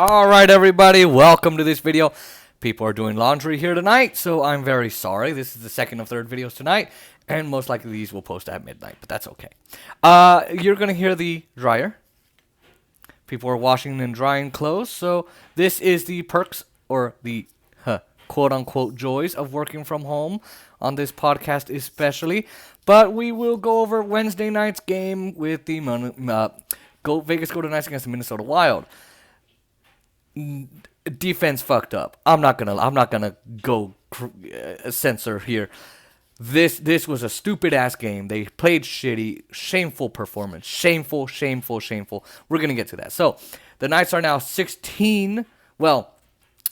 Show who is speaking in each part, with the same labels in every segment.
Speaker 1: All right, everybody, welcome to this video. People are doing laundry here tonight, so I'm very sorry. This is the second of third videos tonight, and most likely these will post at midnight, but that's okay. You're going to hear the dryer. People are washing and drying clothes, so this is the perks or the quote-unquote joys of working from home on this podcast especially. But we will go over Wednesday night's game with the Vegas Golden Knights against the Minnesota Wild. Defense fucked up. I'm not gonna go censor here. This was a stupid ass game. They played shitty, shameful performance, shameful. We're gonna get to that. So the Knights are now 16. Well,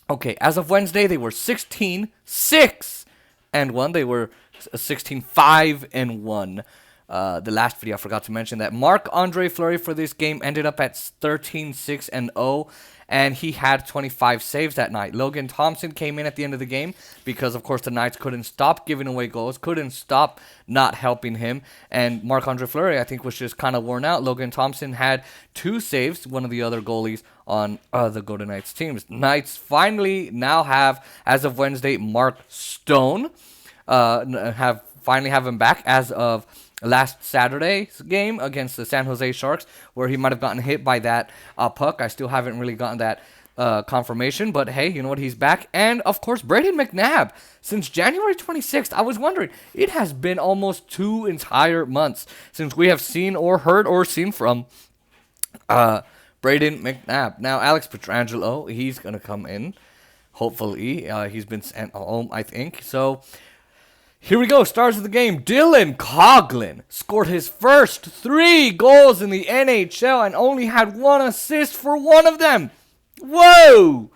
Speaker 1: okay. As of Wednesday, they were 16-6-1. They were 16-5-1. The last video I forgot to mention that Marc-Andre Fleury for this game ended up at 13-6-0. And he had 25 saves that night. Logan Thompson came in at the end of the game because, of course, the Knights couldn't stop giving away goals, couldn't stop not helping him. And Marc-Andre Fleury, I think, was just kind of worn out. Logan Thompson had 2 saves, one of the other goalies on the Golden Knights teams. Knights finally now have, as of Wednesday, Mark Stone. Finally have him back as of last Saturday's game against the San Jose Sharks, where he might have gotten hit by that puck. I still haven't really gotten that confirmation, but hey, you know what? He's back. And, of course, Brayden McNabb. Since January 26th, I was wondering, it has been almost 2 entire months since we have seen or heard or seen from Brayden McNabb. Now, Alex Pietrangelo, he's going to come in, hopefully. He's been sent home, I think. So here we go, stars of the game. Dylan Coghlan scored his first 3 goals in the NHL and only had 1 assist for one of them. Whoa!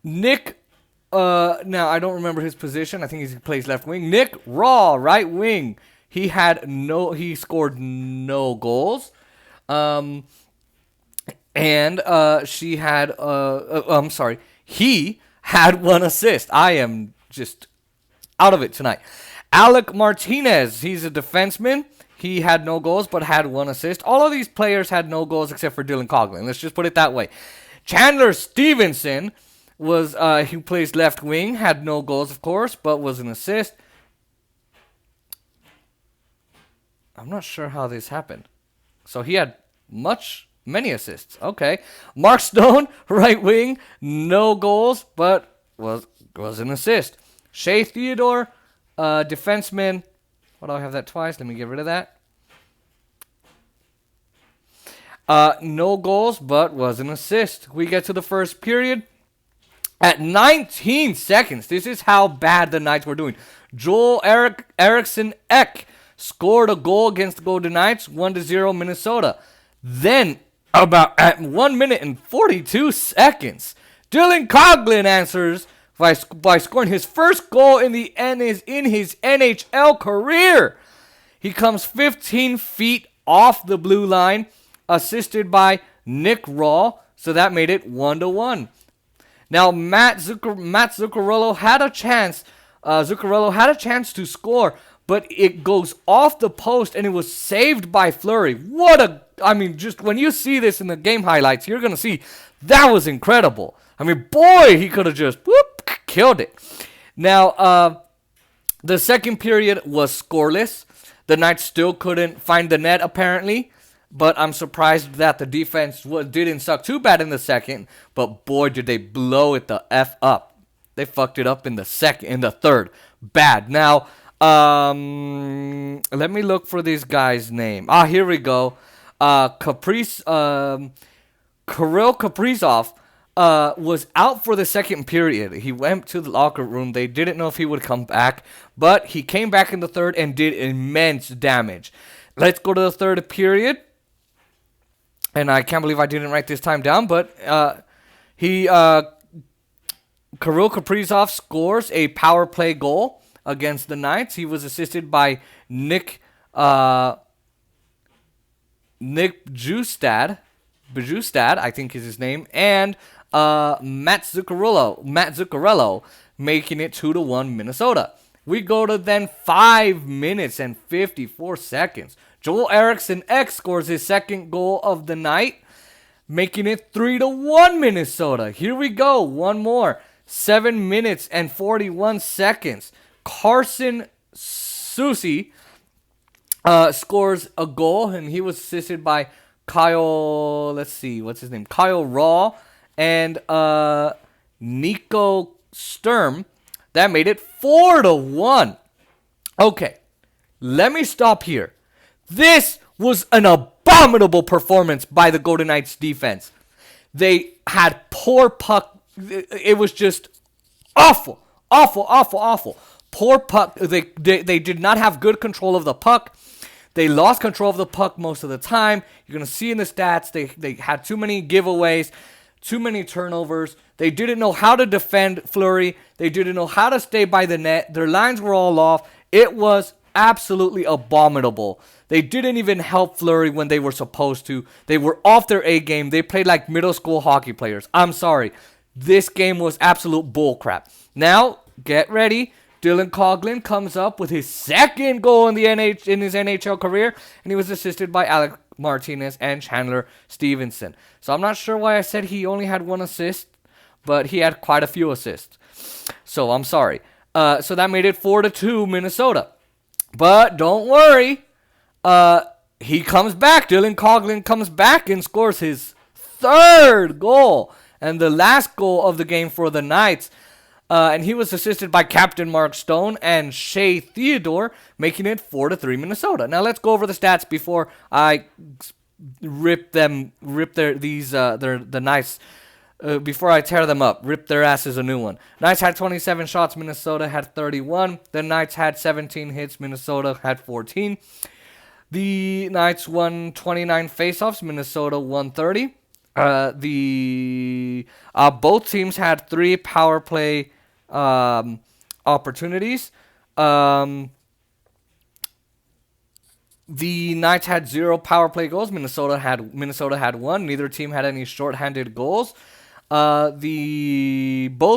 Speaker 1: Nick, now I don't remember his position. I think he plays left wing. Nick Raw, right wing. He scored no goals. He had 1 assist. I am just out of it tonight. Alec Martinez, he's a defenseman. He had no goals, but had 1 assist. All of these players had no goals except for Dylan Coghlan. Let's just put it that way. Chandler Stevenson was he plays left wing, had no goals, of course, but was an assist. I'm not sure how this happened. So he had many assists. Okay. Mark Stone, right wing, no goals, but was an assist. Shea Theodore, defenseman. Why do I have that twice? Let me get rid of that. No goals, but was an assist. We get to the first period. At 19 seconds, this is how bad the Knights were doing. Joel Eriksson Ek scored a goal against the Golden Knights, 1-0 Minnesota. Then, about at 1 minute and 42 seconds, Dylan Coghlan answers by scoring his first goal in his NHL career. He comes 15 feet off the blue line, assisted by Nick Raw, so that made it 1-1. Now Matt Zuccarello had a chance. Zuccarello had a chance to score, but it goes off the post and it was saved by Fleury. Just when you see this in the game highlights, you're gonna see that was incredible. I mean, boy, he could have just killed it. Now, the second period was scoreless. The Knights still couldn't find the net, apparently. But I'm surprised that the defense didn't suck too bad in the second. But boy, did they blow it the F up. They fucked it up in the third. Bad. Now, let me look for this guy's name. Here we go. Kirill Kaprizov was out for the second period. He went to the locker room. They didn't know if he would come back, but he came back in the third and did immense damage. Let's go to the third period. And I can't believe I didn't write this time down, but Kirill Kaprizov scores a power play goal against the Knights. He was assisted by Nick Bjustad, I think is his name, and Matt Zuccarello, making it 2-1 Minnesota. We go to then 5 minutes and 54 seconds. Joel Eriksson Ek scores his second goal of the night, making it 3-1 Minnesota. Here we go. One more. 7 minutes and 41 seconds. Carson Soucy scores a goal, and he was assisted by Kyle, let's see, what's his name? Kyle Raw and Nico Sturm. That made it 4-1. Okay, let me stop here. This was an abominable performance by the Golden Knights defense. They had poor puck. It was just awful. Poor puck. They did not have good control of the puck. They lost control of the puck most of the time. You're going to see in the stats, they had too many giveaways, too many turnovers. They didn't know how to defend Fleury. They didn't know how to stay by the net. Their lines were all off. It was absolutely abominable. They didn't even help Fleury when they were supposed to. They were off their A game. They played like middle school hockey players. I'm sorry. This game was absolute bullcrap. Now, get ready. Dylan Coghlan comes up with his second goal in his NHL career, and he was assisted by Alec Martinez and Chandler Stevenson. So I'm not sure why I said he only had one assist, but he had quite a few assists. So I'm sorry. So that made it 4-2 Minnesota. But don't worry. He comes back. Dylan Coghlan comes back and scores his third goal and the last goal of the game for the Knights. And he was assisted by Captain Mark Stone and Shea Theodore, making it 4-3 Minnesota. Now let's go over the stats before I rip the Knights. Before I tear them up, rip their asses a new one. Knights had 27 shots, Minnesota had 31. The Knights had 17 hits, Minnesota had 14. The Knights won 29 faceoffs, Minnesota won 30. Both teams had 3 power play opportunities. The Knights had 0 power play goals. Minnesota had 1. Neither team had any shorthanded goals. Both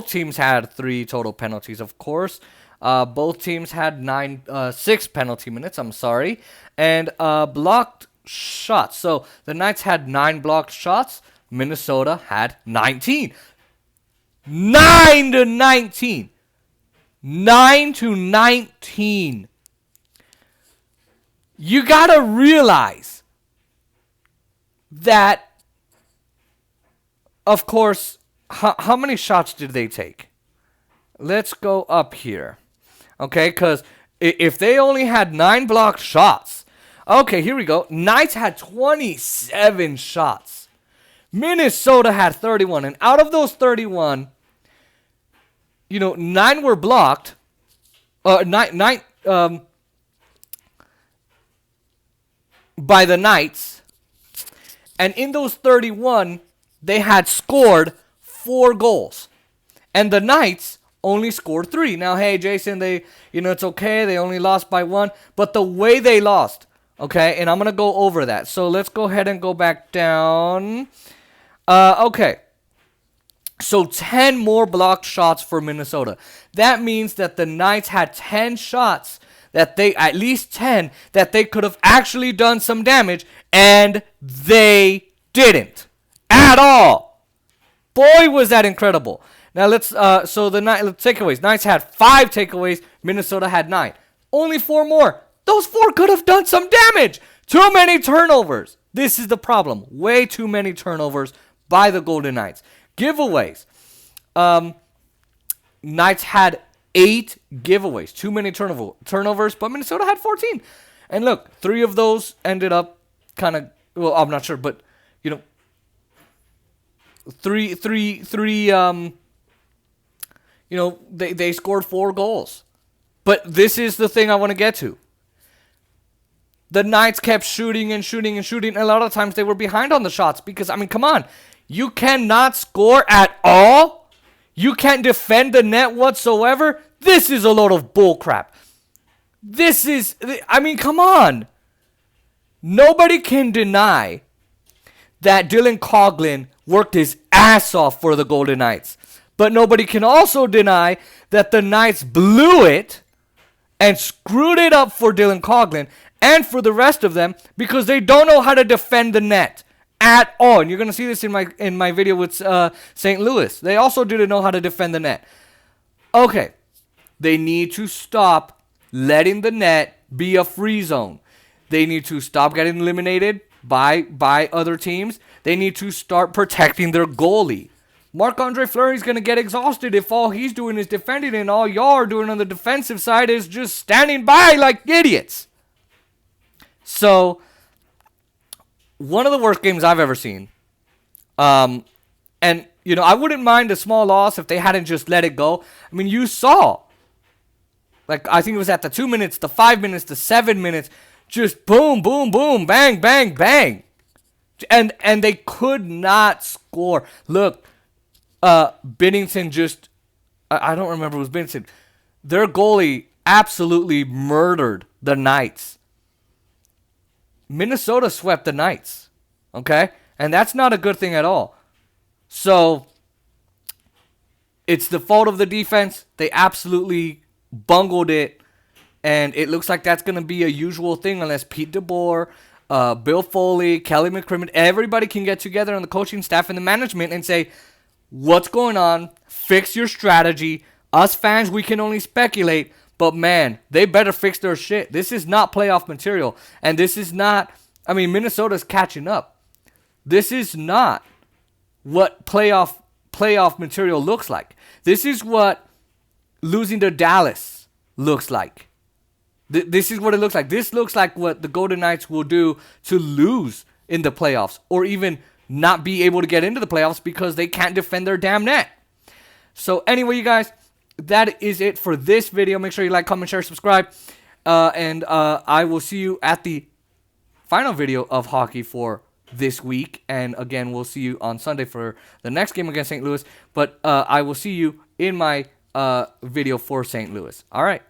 Speaker 1: teams had 3 total penalties, of course. Both teams had 6 penalty minutes. I'm sorry, and blocked shots. So the Knights had 9 blocked shots. Minnesota had 19. 9-19. 9-19. You gotta realize that, of course, how many shots did they take? Let's go up here. Okay, because if they only had 9 blocked shots. Okay, here we go. Knights had 27 shots. Minnesota had 31. And out of those 31, 9 were blocked. Nine by the Knights. And in those 31, they had scored 4 goals. And the Knights only scored 3. Now, hey, Jason, it's okay. They only lost by 1. But the way they lost, okay, and I'm going to go over that. So let's go ahead and go back down. Okay. So 10 more blocked shots for Minnesota. That means that the Knights had 10 shots, at least 10, that they could have actually done some damage, and they didn't at all. Boy, was that incredible. Now let's takeaways. Knights had 5 takeaways. Minnesota had 9. Only 4 more. Those 4 could have done some damage. Too many turnovers. This is the problem. Way too many turnovers by the Golden Knights. Giveaways. Knights had 8 giveaways. Too many turnovers, but Minnesota had 14. And look, 3 of those ended up kind of, well, I'm not sure, but, three, they scored 4 goals. But this is the thing I want to get to. The Knights kept shooting and shooting and shooting. A lot of times they were behind on the shots because, come on. You cannot score at all? You can't defend the net whatsoever? This is a load of bullcrap. Come on. Nobody can deny that Dylan Coghlan worked his ass off for the Golden Knights. But nobody can also deny that the Knights blew it and screwed it up for Dylan Coghlan and for the rest of them because they don't know how to defend the net at all. And you're going to see this in my video with St. Louis. They also didn't know how to defend the net. Okay, they need to stop letting the net be a free zone. They need to stop getting eliminated by other teams. They need to start protecting their goalie. Marc-Andre Fleury is going to get exhausted if all he's doing is defending and all y'all are doing on the defensive side is just standing by like idiots. So, one of the worst games I've ever seen. And, I wouldn't mind a small loss if they hadn't just let it go. I mean, you saw. Like, I think it was at the 2 minutes, the 5 minutes, the 7 minutes. Just boom, boom, boom, bang, bang, bang. And they could not score. Look. Binnington just, I don't remember if it was Binnington. Their goalie absolutely murdered the Knights. Minnesota swept the Knights. Okay? And that's not a good thing at all. So, it's the fault of the defense. They absolutely bungled it. And it looks like that's going to be a usual thing unless Pete DeBoer, Bill Foley, Kelly McCrimmon, everybody can get together on the coaching staff and the management and say, what's going on? Fix your strategy. Us fans, we can only speculate. But, man, they better fix their shit. This is not playoff material. And this is not... I mean, Minnesota's catching up. This is not what playoff material looks like. This is what losing to Dallas looks like. This is what it looks like. This looks like what the Golden Knights will do to lose in the playoffs. Or even... not be able to get into the playoffs because they can't defend their damn net. So anyway, you guys, that is it for this video. Make sure you like, comment, share, subscribe. And I will see you at the final video of hockey for this week. And again, we'll see you on Sunday for the next game against St. Louis. But I will see you in my video for St. Louis. All right.